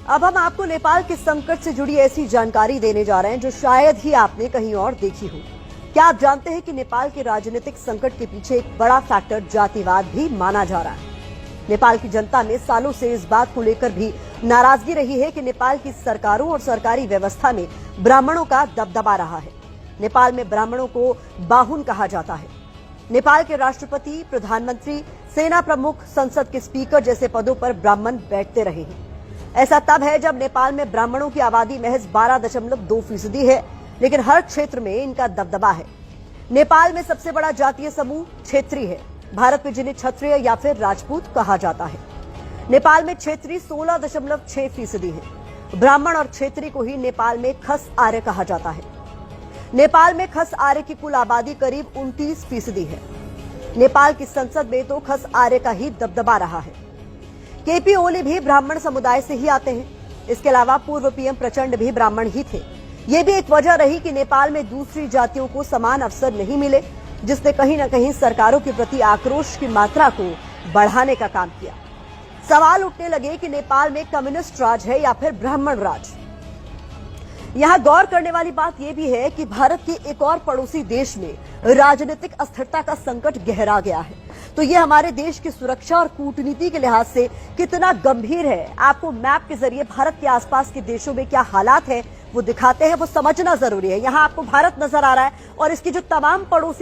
अब हम आपको नेपाल के संकट से जुड़ी ऐसी जानकारी देने जा रहे हैं जो शायद ही आपने कहीं और देखी हो। क्या आप जानते हैं कि नेपाल के राजनीतिक संकट के पीछे एक बड़ा फैक्टर जातिवाद भी माना जा रहा है। नेपाल की जनता में सालों से इस बात को लेकर भी नाराजगी रही है कि नेपाल की सरकारों और सरकारी व्यवस्था में ब्राह्मणों का दबदबा रहा है। नेपाल में ब्राह्मणों को बाहुन कहा जाता है। नेपाल के राष्ट्रपति, प्रधानमंत्री, सेना प्रमुख, संसद के स्पीकर जैसे पदों पर ब्राह्मण बैठते रहे हैं। ऐसा तब है जब नेपाल में ब्राह्मणों की आबादी महज 12.2% है, लेकिन हर क्षेत्र में इनका दबदबा है। नेपाल में सबसे बड़ा जातीय समूह क्षेत्रीय है। भारत में जिन्हें क्षत्रिय या फिर राजपूत कहा जाता है। नेपाल में क्षेत्रीय 16.6% है। ब्राह्मण और क्षेत्रीय को ही नेपाल में खस आर्य कहा जाता है। नेपाल में खस आर्य की कुल आबादी करीब 29% है। नेपाल की संसद में तो खस आर्य का ही दबदबा रहा है। केपी ओली भी ब्राह्मण समुदाय से ही आते हैं। इसके अलावा पूर्व पीएम प्रचंड भी ब्राह्मण ही थे। ये भी एक वजह रही कि नेपाल में दूसरी जातियों को समान अवसर नहीं मिले, जिसने कहीं न कहीं सरकारों के प्रति आक्रोश की मात्रा को बढ़ाने का काम किया। सवाल उठने लगे कि नेपाल में कम्युनिस्ट राज है या फिर ब्राह्मण राज। यहां गौर करने वाली बात यह भी है कि भारत के एक और पड़ोसी देश में राजनीतिक अस्थिरता का संकट गहरा गया है। तो ये हमारे देश की सुरक्षा और कूटनीति के लिहाज से कितना गंभीर है, आपको मैप के जरिए भारत के आसपास के देशों में क्या हालात है वो दिखाते हैं। वो समझना जरूरी है। यहाँ आपको भारत नजर आ रहा है और इसकी जो तमाम पड़ोसी